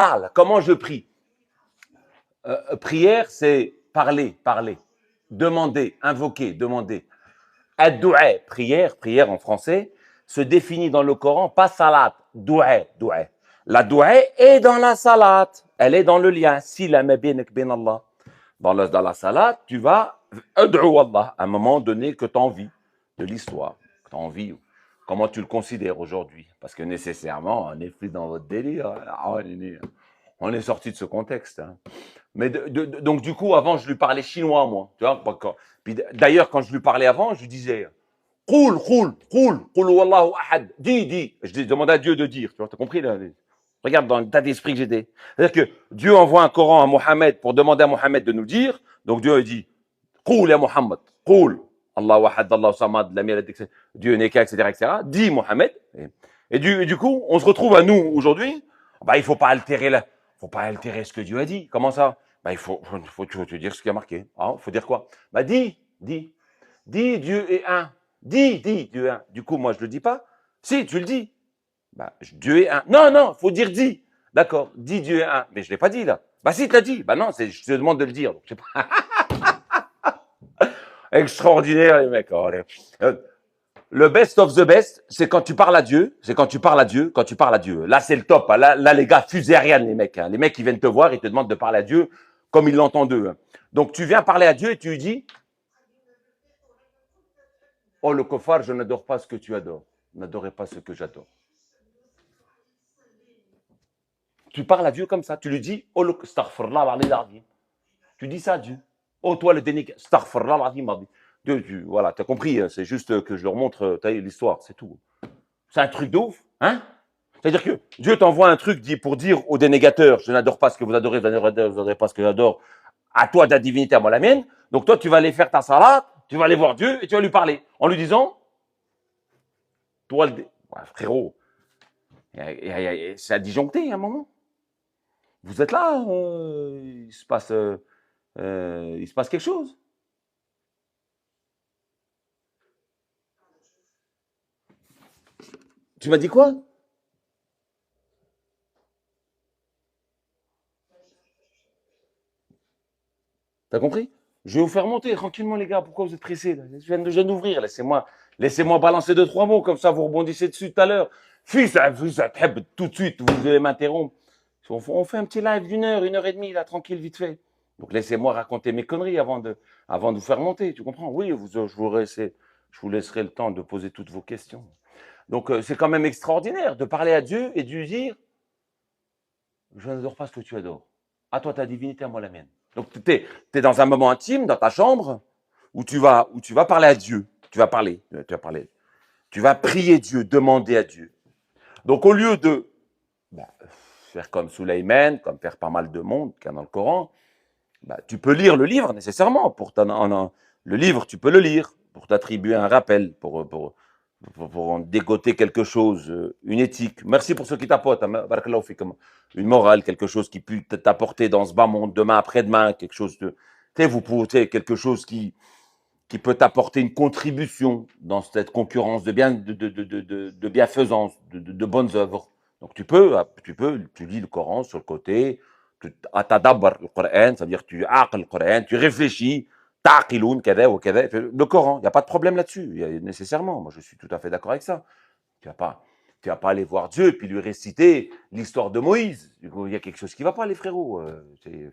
parle, comment je prie. Prière, c'est parler, parler, demander, invoquer, demander. Ad-du'a, prière, prière en français, se définit dans le Coran, pas salat, du'a, du'a. La du'a est dans la salat, elle est dans le lien. Si la mabinek bin Allah. Dans la salat, tu vas ad'u Allah à un moment donné que tu as envie de l'histoire, que tu as envie. Comment tu le considères aujourd'hui? Parce que nécessairement, on est plus dans votre délire. On est sorti de ce contexte. Hein. Mais donc, du coup, avant, je lui parlais chinois, moi. Tu vois, puis d'ailleurs, quand je lui parlais avant, je lui disais Qoul, qoul, qoul, qoul wallahu ahad. Dis. Je demandais à Dieu de dire. Tu vois, t'as compris là? Regarde dans l'état d'esprit que j'étais. C'est-à-dire que Dieu envoie un Coran à Mohammed pour demander à Mohammed de nous dire. Donc Dieu a dit Qoul ya Mohammed, qoul. Allahu ahad, Allahu samad, Dieu n'est qu'un, etc. Dis Mohammed. Et du coup, on se retrouve à nous aujourd'hui. Bah, il ne faut pas altérer ce que Dieu a dit. Comment ça? Bah, il faut te dire ce qui a marqué. Il faut dire quoi? Bah, dis, Dieu est un. Dis, Dieu est un. Du coup, moi, je ne le dis pas. Si, tu le dis. Bah, Dieu est un. Non, il faut dire dis. D'accord, dis Dieu est un. Mais je ne l'ai pas dit, là. Bah, si, tu l'as dit. Bah, non, je te demande de le dire. Donc, je sais pas. Extraordinaire, les mecs. Oh, le best of the best, c'est quand tu parles à Dieu. Là, c'est le top. Là, les gars, fusée Ariane, les mecs. Hein. Les mecs, ils viennent te voir, ils te demandent de parler à Dieu comme ils l'entendent d'eux. Hein. Donc, tu viens parler à Dieu et tu lui dis oh, le kofar, je n'adore pas ce que tu adores. N'adorez pas ce que j'adore. Tu parles à Dieu comme ça. Tu lui dis oh, le astaghfirullah al-azim. Tu dis ça à Dieu. Oh, toi, le dénique, astaghfirullah al-azim. Voilà, tu as compris. Hein, c'est juste que je leur montre l'histoire, c'est tout. C'est un truc de ouf. Hein? C'est-à-dire que Dieu t'envoie un truc pour dire aux dénégateurs je n'adore pas ce que vous adorez, vous n'adorez pas ce que j'adore. À toi de la divinité, à moi la mienne. Donc toi, tu vas aller faire ta salat, tu vas aller voir Dieu et tu vas lui parler en lui disant toi, ouais, frérot, c'est à disjoncter à un moment. Vous êtes là, il se passe quelque chose. Tu m'as dit quoi? T'as compris? Je vais vous faire monter tranquillement, les gars. Pourquoi vous êtes pressés là? Je viens d'ouvrir. Laissez-moi balancer deux, trois mots. Comme ça, vous rebondissez dessus tout à l'heure. Fils, tout de suite, vous allez m'interrompre. On fait un petit live une heure et demie, là, tranquille, vite fait. Donc, laissez-moi raconter mes conneries avant de vous faire monter. Tu comprends? Oui, je vous laisserai le temps de poser toutes vos questions. Donc, c'est quand même extraordinaire de parler à Dieu et de lui dire je n'adore pas ce que tu adores. À toi ta divinité, à moi la mienne. Donc tu es dans un moment intime, dans ta chambre, où tu vas parler à Dieu. Tu vas prier Dieu, demander à Dieu. Donc au lieu de bah, faire comme Souleyman, comme faire pas mal de monde qu'il y a dans le Coran, bah, tu peux lire le livre nécessairement. Le livre, tu peux le lire pour t'attribuer un rappel, pour en dégoter quelque chose, une éthique. Merci pour ceux qui t'apportent, une morale, quelque chose qui peut t'apporter dans ce bas monde, demain, après-demain, quelque chose de, quelque chose qui peut t'apporter une contribution dans cette concurrence de bienfaisance, de bonnes œuvres. Donc tu lis le Coran sur le côté, tu atadabbar le Coran, c'est-à-dire tu aql le Coran, tu réfléchis, taqiloun, le Coran, il n'y a pas de problème là-dessus, nécessairement. Moi, je suis tout à fait d'accord avec ça. Tu vas pas, tu vas pas aller voir Dieu et puis lui réciter l'histoire de Moïse. Du coup, il y a quelque chose qui va pas, les frérots. Je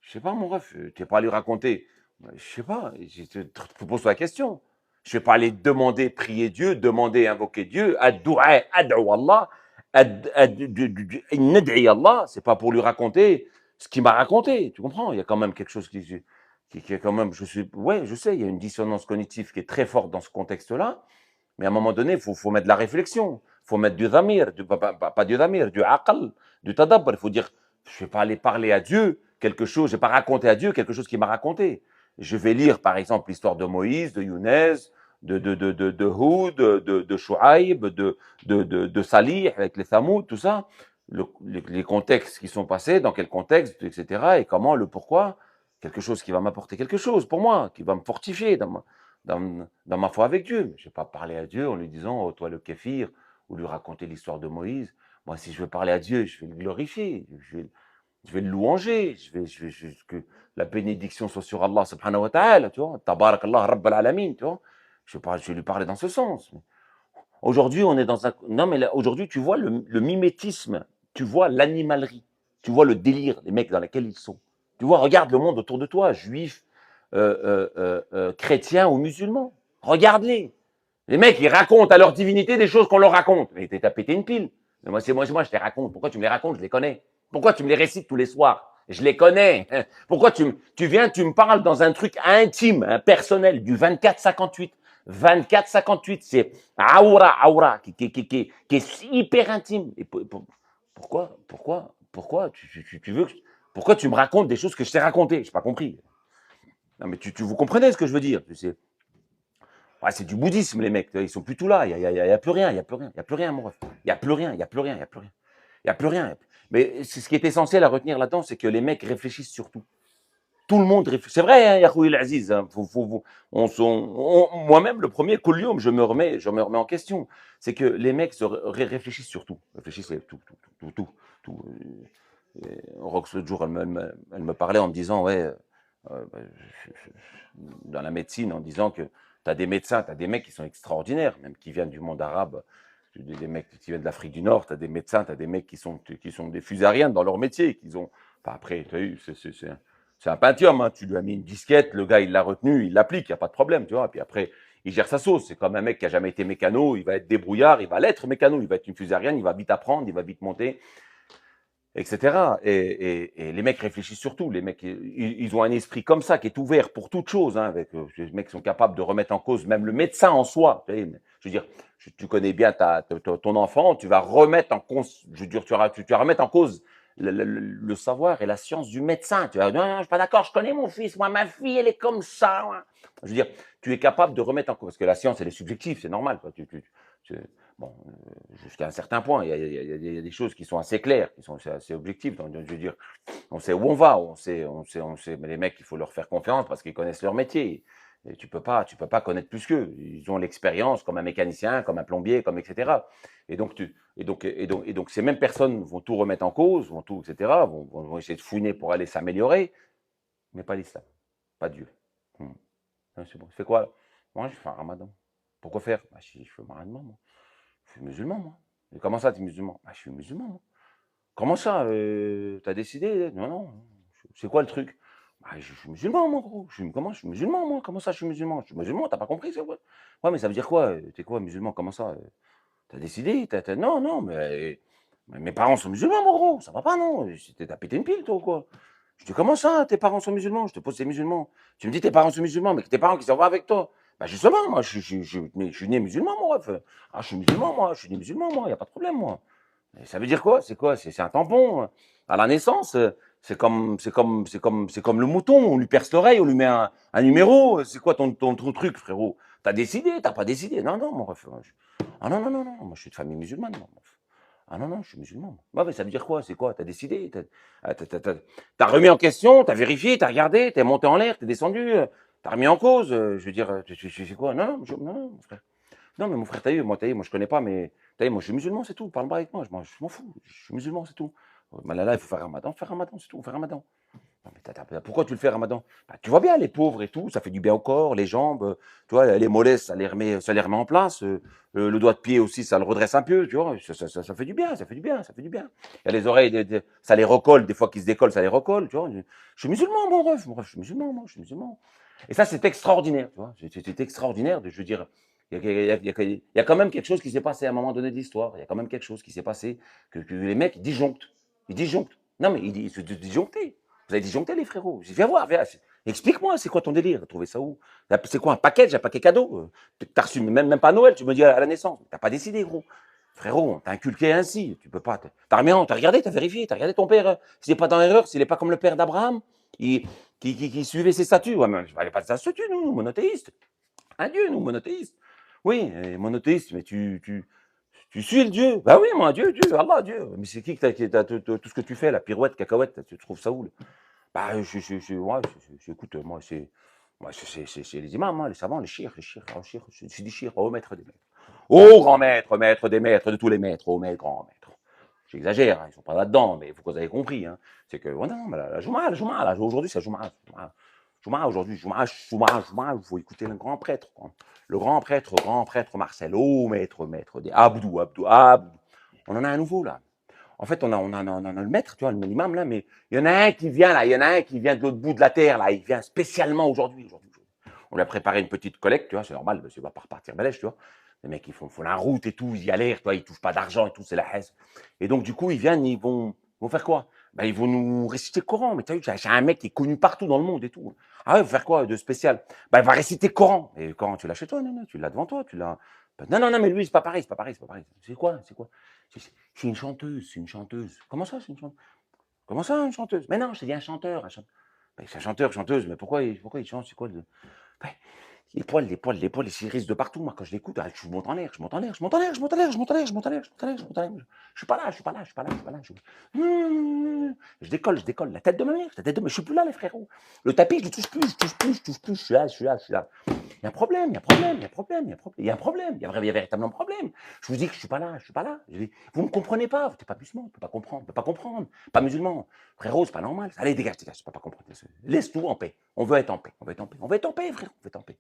sais pas, mon ref, tu vas pas lui raconter. Je sais pas, je te pose la question. Je vais pas aller demander, prier Dieu, demander, invoquer Dieu, ad-du'a, ad'u Allah, nad'i Allah, c'est pas pour lui raconter ce qu'il m'a raconté, tu comprends? Il y a quand même quelque chose qui est quand même, ouais, je sais, il y a une dissonance cognitive qui est très forte dans ce contexte-là, mais à un moment donné, faut mettre de la réflexion, il faut mettre du dhamir, pas du dhamir, du aql, du tadabbur, il faut dire, je vais pas aller parler à Dieu quelque chose, je vais pas raconter à Dieu quelque chose qu'il m'a raconté. Je vais lire, par exemple, l'histoire de Moïse, de Younes, de Houd, de Shuaïb, de Salih avec les Thamoud, tout ça, les contextes qui sont passés, dans quel contexte, etc. Et comment, le pourquoi, quelque chose qui va m'apporter quelque chose pour moi, qui va me fortifier dans ma foi avec Dieu. Je ne vais pas parler à Dieu en lui disant oh, toi le kéfir, ou lui raconter l'histoire de Moïse. Moi, si je veux parler à Dieu, je vais le glorifier, je vais le louanger, que la bénédiction soit sur Allah subhanahu wa ta'ala, tu vois. Tabarak Allah Rabb al-Alamin, tu vois. Je vais lui parler dans ce sens. Aujourd'hui, on est dans un. Non, mais aujourd'hui, tu vois le mimétisme, tu vois l'animalerie, tu vois le délire des mecs dans lesquels ils sont. Tu vois, regarde le monde autour de toi, juifs, chrétiens ou musulmans. Regarde-les. Les mecs, ils racontent à leur divinité des choses qu'on leur raconte. Mais t'as pété une pile. Mais moi, je les raconte. Pourquoi tu me les racontes? Je les connais. Pourquoi tu me les récites tous les soirs? Je les connais. Pourquoi tu viens, tu me parles dans un truc intime, personnel, du 24-58. 24-58, c'est aura, qui est hyper intime. Et pourquoi tu veux pourquoi tu me racontes des choses que je t'ai racontées? J'ai pas compris. Non, mais vous comprenez ce que je veux dire? Ouais, c'est du bouddhisme, les mecs. Ils sont plus tout là. Il y a plus rien, il y a plus rien, il y a plus rien, mon ref. Il y a plus rien, il y a plus rien, il y a plus rien. Il y a plus rien. Mais ce qui est essentiel à retenir là-dedans, c'est que les mecs réfléchissent sur tout. Tout le monde réfléchit. C'est vrai, hein, Yahouil Aziz. Hein, moi-même, le premier, Koulium, je me remets en question. C'est que les mecs réfléchissent sur tout. Réfléchissent tout. Rox, l'autre jour, elle me parlait en me disant, ouais, bah, dans la médecine, en disant que tu as des médecins, tu as des mecs qui sont extraordinaires, même qui viennent du monde arabe, des mecs qui viennent de l'Afrique du Nord, tu as des médecins, tu as des mecs qui sont des fusariens dans leur métier, qu'ils ont. Enfin, après, tu as eu, c'est un Pentium, hein. Tu lui as mis une disquette, le gars, il l'a retenu, il l'applique, il n'y a pas de problème, tu vois. Et puis après, il gère sa sauce. C'est comme un mec qui a jamais été mécano, il va être débrouillard, il va l'être mécano, il va être une fusarienne, il va vite apprendre, il va vite monter, etc. Et les mecs réfléchissent surtout. Les mecs, ils ont un esprit comme ça, qui est ouvert pour toute chose. Hein, avec, les mecs sont capables de remettre en cause même le médecin en soi. Je veux dire, tu connais bien ton enfant, tu vas remettre en cause, je veux dire, tu vas remettre en cause le savoir et la science du médecin. Tu vas dire, non, je suis pas d'accord, je connais mon fils, moi, ma fille, elle est comme ça. Moi. Je veux dire, tu es capable de remettre en cause, parce que la science, elle est subjective, c'est normal. Quoi. Bon, jusqu'à un certain point, il y a des choses qui sont assez claires, qui sont assez objectives. Donc, je veux dire, on sait où on va, mais les mecs, il faut leur faire confiance parce qu'ils connaissent leur métier. Et tu peux pas connaître plus qu'eux. Ils ont l'expérience comme un mécanicien, comme un plombier, comme etc. Et donc, ces mêmes personnes vont tout remettre en cause, vont tout, etc. Vont essayer de fouiner pour aller s'améliorer, mais pas l'islam, pas Dieu. C'est bon. Tu fais quoi là? Moi, je fais un ramadan. Pourquoi faire? Bah, je fais un ramadan, moi. Je suis musulman, moi. Et comment ça, tu es musulman? Bah, je suis musulman, moi. Comment ça? T'as décidé? Non, non. C'est quoi le truc? Bah, je suis musulman, moi, gros. Je suis musulman, moi. Comment ça, je suis musulman? Je suis musulman, t'as pas compris, c'est quoi? Ouais, mais ça veut dire quoi? T'es quoi, musulman? Comment ça? T'as décidé? Non, non, mais mes parents sont musulmans, mon gros. Ça va pas, non? T'as pété une pile, toi, ou quoi? Je dis, comment ça, tes parents sont musulmans? Je te pose, c'est musulman. Tu me dis, tes parents sont musulmans, mais que tes parents qui s'en vont avec toi. Bah, justement, moi, je suis né musulman, mon ref. Ah, je suis musulman, moi. Je suis né musulman, moi. Il n'y a pas de problème, moi. Et ça veut dire quoi? C'est quoi? C'est un tampon. À la naissance, c'est comme le mouton. On lui perce l'oreille, on lui met un numéro. C'est quoi ton truc, frérot? T'as décidé? T'as pas décidé? Non, non, mon ref. Ah non, non, non, non. Moi, je suis de famille musulmane, moi. Ah non, non, je suis musulman. Ouais, mais ça veut dire quoi? C'est quoi? T'as décidé? T'as remis en question? T'as vérifié? T'as regardé? T'es monté en l'air? T'es descendu? T'as remis en cause? Je veux dire, c'est quoi? Non, non, non, non, mon frère. Non, mais mon frère, t'as vu, moi, je connais pas, mais t'as vu, moi, je suis musulman, c'est tout. Parle pas avec moi, je m'en fous. Je suis musulman, c'est tout. Là, il faut faire Ramadan, c'est tout, faire Ramadan. Non, mais pourquoi tu le fais Ramadan? Bah, tu vois bien, les pauvres et tout, ça fait du bien au corps, les jambes, tu vois, les mollets, ça les remet en place. Le doigt de pied aussi, ça le redresse un peu, tu vois. Ça fait du bien, ça fait du bien, ça fait du bien. Il y a les oreilles, ça les recolle, des fois qu'ils se décollent, ça les recolle, tu vois. Je suis musulman, mon ref, je suis musulman, moi, je suis musulman. Et ça, c'est extraordinaire, tu vois. C'est extraordinaire, je veux dire. Il y a quand même quelque chose qui s'est passé à un moment donné de l'histoire. Il y a quand même quelque chose qui s'est passé que les mecs ils disjonctent. Ils disjonctent. Non, mais ils se disjoncter. Vous avez disjoncté, les frérots. Viens voir, viens. Explique-moi, c'est quoi ton délire? T'as trouvé ça où? C'est quoi, un paquet cadeau? T'as reçu même pas Noël, tu me dis à la naissance. T'as pas décidé, gros. Frérot, on t'a inculqué ainsi. Tu peux pas. T'as regardé, t'as vérifié, t'as regardé ton père. S'il n'est pas dans l'erreur, s'il n'est pas comme le père d'Abraham, qui suivait ses statuts. Ouais, mais je ne parlais pas de sa statut, nous, monothéistes. Un Dieu, nous, monothéistes. Oui, monothéiste, mais tu suis le Dieu. Bah oui, moi, Dieu, Allah, Dieu. Mais c'est qui que t'as tout ce que tu fais, la pirouette, cacahuète, tu trouves ça où là? Bah, écoute, moi, c'est les imams, hein, les savants, les chirs, je dis chirs, oh maître des maîtres. Oh grand maître, maître des maîtres, de tous les maîtres, oh maître, grand maître. J'exagère, hein, ils ne sont pas là-dedans, mais il faut que vous avez compris. Hein. C'est que, ouais, non, mais la Jouma, là, aujourd'hui, c'est Jouma. Jouma, aujourd'hui, Jouma, il faut écouter le grand prêtre. Quoi. Le grand prêtre Marcelo, maître des Abdou. On en a un nouveau, là. En fait, on a le maître, tu vois, l'imam, là, mais il y en a un qui vient, là, il y en a un qui vient de l'autre bout de la terre, là, il vient spécialement aujourd'hui. On lui a préparé une petite collecte, tu vois, c'est normal, parce qu'il va pas repartir balèche, tu vois. Les mecs, ils font la route et tout, ils galèrent, tu vois, ils touchent pas d'argent et tout, c'est la haisse. Et donc, du coup, ils viennent, ils vont faire quoi? Ben, ils vont nous réciter le Coran. Mais tu as vu, j'ai un mec qui est connu partout dans le monde et tout. Ah ouais, faire quoi de spécial? Ben, il va réciter le Coran. Et le Coran, tu l'as chez toi? Non, non, tu l'as devant toi, tu l'as. Ben, non, mais lui, c'est pas pareil, c'est pas pareil, c'est pas pareil. C'est quoi? C'est quoi? C'est une chanteuse, c'est une chanteuse. Comment ça, c'est une chanteuse? Comment ça, une chanteuse? Mais non, je te dis un chanteur. Ben, c'est un chanteur, chanteuse, mais pourquoi il chante? C'est quoi? Ben, les poils, ils s'irrissent de partout. Moi, quand je l'écoute, je monte en l'air, je monte en l'air, je monte en l'air, je monte en l'air, je monte en l'air, je monte en l'air, je monte en l'air, je monte en l'air. Je suis pas là, je suis pas là, je suis pas là, je suis pas là. Je décolle. La tête de ma mère, la tête de ma... Je suis plus là, les frérots. Le tapis, je le touche plus, je touche plus, je touche plus, je suis là, je suis là, je suis là. Il y a un problème, il y a un problème, il y a un problème, il y a un problème, il y a un problème, il y a véritablement un problème. Je vous dis que je suis pas là, je suis pas là. Je dis, vous me comprenez pas, vous n'êtes pas musulman, vous ne pouvez pas comprendre, vous pouvez pas comprendre. Pas musulman. Frérot, c'est pas normal. Allez, dégage, je ne peux pas comprendre. Laisse tout en paix. On veut être en paix, on veut être en paix, on veut être en paix, frère, on veut être en paix.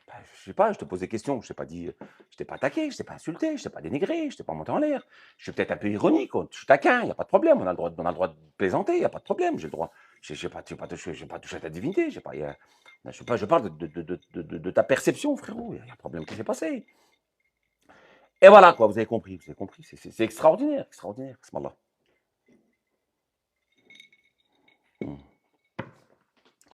Ben, je sais pas, je te pose des questions, je t'ai pas dit, je t'ai pas attaqué, je t'ai pas insulté, je t'ai pas dénigré, je t'ai pas monté en l'air. Je suis peut-être un peu ironique, je suis taquin, il n'y a pas de problème, on a le droit de plaisanter, il n'y a pas de problème, j'ai le droit. Je n'ai pas touché à ta divinité, je parle de ta perception, frérot, il y a un problème qui s'est passé. Et voilà, quoi, vous avez compris, c'est extraordinaire, extraordinaire, Bismillah.